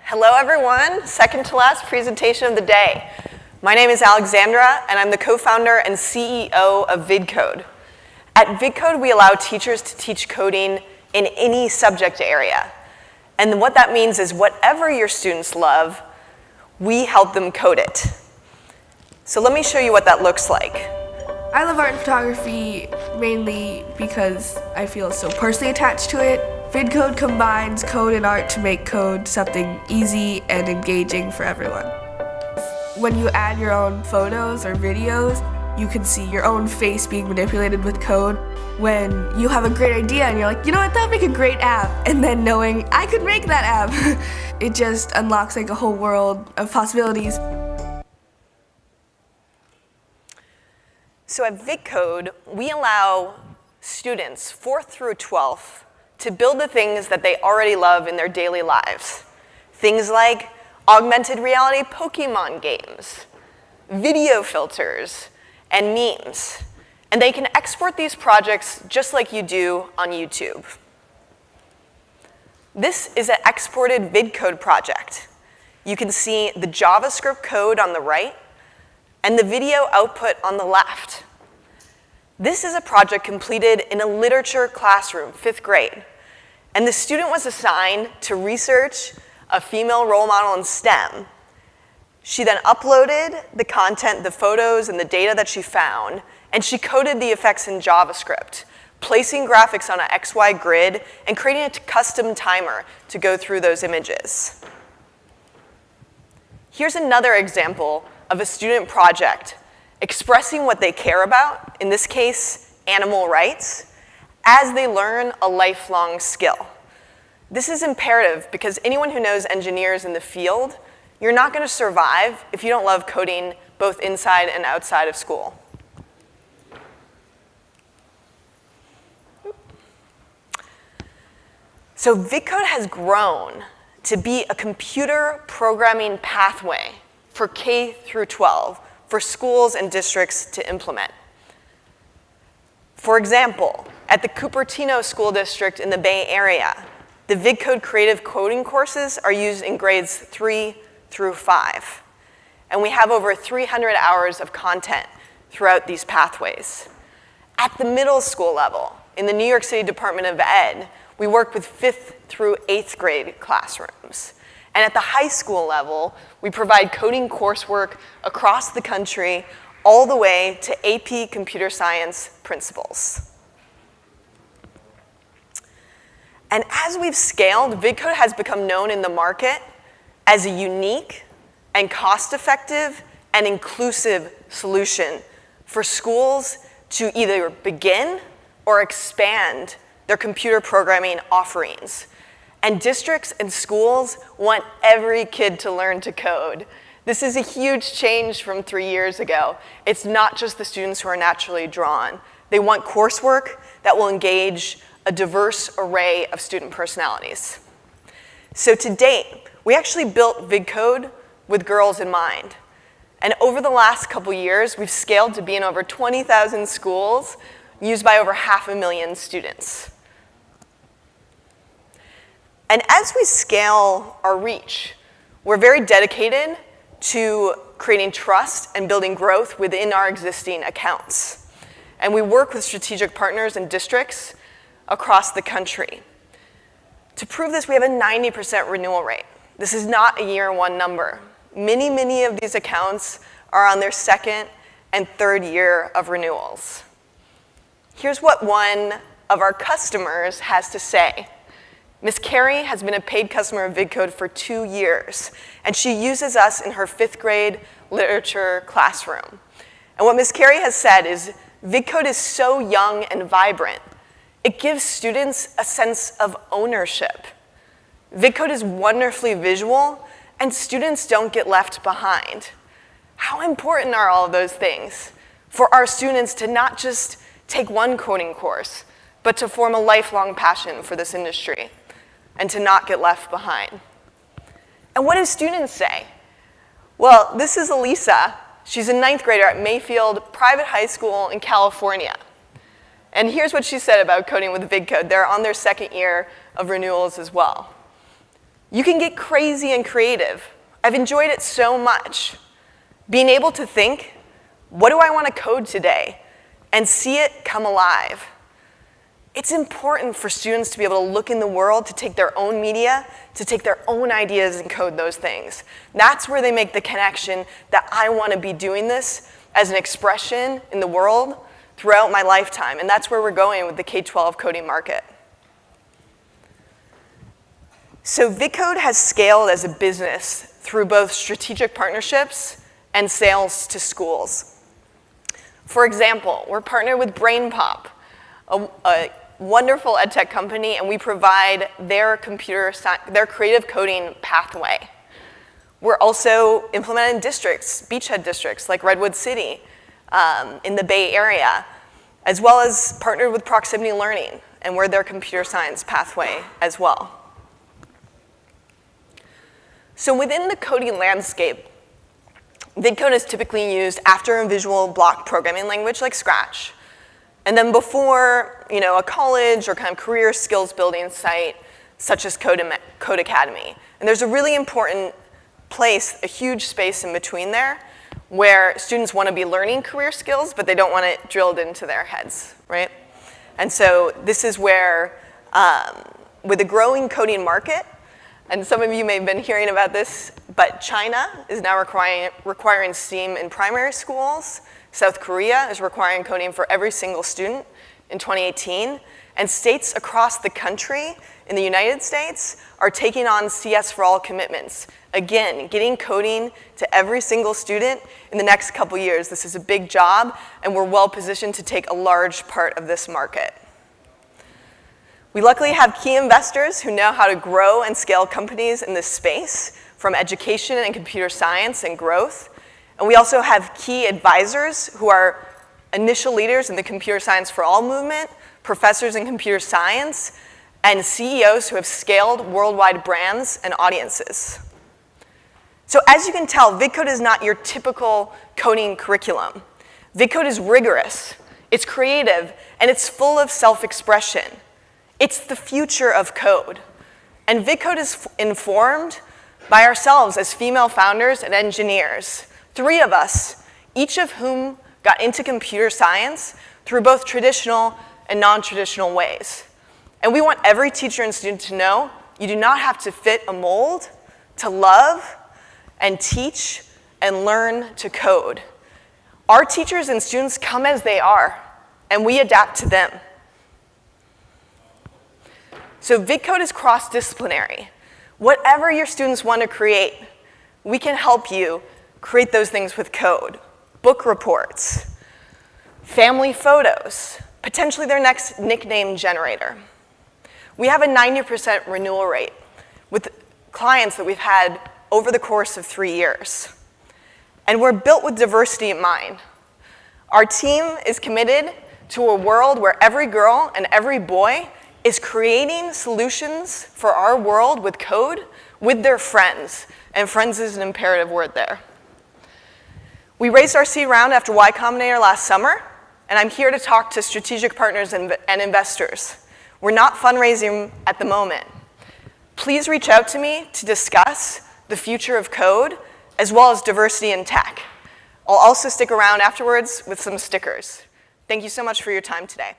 Hello everyone, second to last presentation of the day. My name is Alexandra and I'm the co-founder and CEO of VidCode. At VidCode we allow teachers to teach coding in any subject area. And what that means is whatever your students love, we help them code it. So let me show you what that looks like. I love art and photography mainly because I feel so personally attached to it. VidCode combines code and art to make code something easy and engaging for everyone. When you add your own photos or videos, you can see your own face being manipulated with code. When you have a great idea and you're like, you know what, that would make a great app, and then knowing I could make that app, it just unlocks like a whole world of possibilities. So at VidCode, we allow students, 4th through 12th, to build the things that they already love in their daily lives. Things like augmented reality Pokemon games, video filters, and memes. And they can export these projects just like you do on YouTube. This is an exported VidCode project. You can see the JavaScript code on the right and the video output on the left. This is a project completed in a literature classroom, 5th grade. And the student was assigned to research a female role model in STEM. She then uploaded the content, the photos, and the data that she found, and she coded the effects in JavaScript, placing graphics on an XY grid and creating a custom timer to go through those images. Here's another example of a student project expressing what they care about, in this case, animal rights, as they learn a lifelong skill. This is imperative because anyone who knows engineers in the field, you're not going to survive if you don't love coding both inside and outside of school. So VidCode has grown to be a computer programming pathway for K through 12, for schools and districts to implement. For example, at the Cupertino School District in the Bay Area, the VidCode creative coding courses are used in grades 3 through 5. And we have over 300 hours of content throughout these pathways. At the middle school level, in the New York City Department of Ed, we work with 5th through 8th grade classrooms. And at the high school level, we provide coding coursework across the country all the way to AP Computer Science principals. And as we've scaled, VidCode has become known in the market as a unique and cost-effective and inclusive solution for schools to either begin or expand their computer programming offerings. And districts and schools want every kid to learn to code. This is a huge change from 3 years ago. It's not just the students who are naturally drawn. They want coursework that will engage a diverse array of student personalities. So to date, we actually built VidCode with girls in mind. And over the last couple years, we've scaled to be in over 20,000 schools, used by over 500,000 students. And as we scale our reach, we're very dedicated to creating trust and building growth within our existing accounts. And we work with strategic partners and districts across the country. To prove this, we have a 90% renewal rate. This is not a year one number. Many of these accounts are on their 2nd and 3rd year of renewals. Here's what one of our customers has to say. Miss Carrie has been a paid customer of VidCode for 2 years, and she uses us in her 5th grade literature classroom. And what Miss Carrie has said is, VidCode is so young and vibrant. It gives students a sense of ownership. VidCode is wonderfully visual, and students don't get left behind. How important are all of those things for our students to not just take one coding course, but to form a lifelong passion for this industry and to not get left behind? And what do students say? Well, this is Elisa. She's a 9th grader at Mayfield Private High School in California. And here's what she said about coding with VidCode. They're on their 2nd year of renewals as well. You can get crazy and creative. I've enjoyed it so much. Being able to think, what do I want to code today? And see it come alive. It's important for students to be able to look in the world, to take their own media, to take their own ideas and code those things. That's where they make the connection that I want to be doing this as an expression in the world throughout my lifetime. And that's where we're going with the K-12 coding market. So VidCode has scaled as a business through both strategic partnerships and sales to schools. For example, we're partnered with BrainPop, a wonderful edtech company, and we provide their creative coding pathway. We're also implemented in districts, beachhead districts like Redwood City in the Bay Area, as well as partnered with Proximity Learning, and we're their computer science pathway as well. So within the coding landscape, VidCode is typically used after a visual block programming language like Scratch, and then before a college or kind of career skills building site such as Code Academy. And there's a really important place, a huge space in between there, where students want to be learning career skills, but they don't want it drilled into their heads, right? And so this is where, with the growing coding market, and some of you may have been hearing about this, but China is now requiring STEAM in primary schools. South Korea is requiring coding for every single student in 2018. And states across the country in the United States are taking on CS for All commitments. Again, getting coding to every single student in the next couple years. This is a big job, and we're well positioned to take a large part of this market. We luckily have key investors who know how to grow and scale companies in this space, from education and computer science and growth. And we also have key advisors who are initial leaders in the Computer Science for All movement, professors in computer science, and CEOs who have scaled worldwide brands and audiences. So as you can tell, VidCode is not your typical coding curriculum. VidCode is rigorous, it's creative, and it's full of self-expression. It's the future of code. And VidCode is informed by ourselves as female founders and engineers. 3 of us, each of whom got into computer science through both traditional and non-traditional ways. And we want every teacher and student to know you do not have to fit a mold to love and teach and learn to code. Our teachers and students come as they are, and we adapt to them. So VidCode is cross-disciplinary. Whatever your students want to create, we can help you create those things with code. Book reports, family photos, potentially their next nickname generator. We have a 90% renewal rate with clients that we've had over the course of 3 years. And we're built with diversity in mind. Our team is committed to a world where every girl and every boy is creating solutions for our world with code with their friends. And friends is an imperative word there. We raised our seed round after Y Combinator last summer, and I'm here to talk to strategic partners and investors. We're not fundraising at the moment. Please reach out to me to discuss the future of code, as well as diversity in tech. I'll also stick around afterwards with some stickers. Thank you so much for your time today.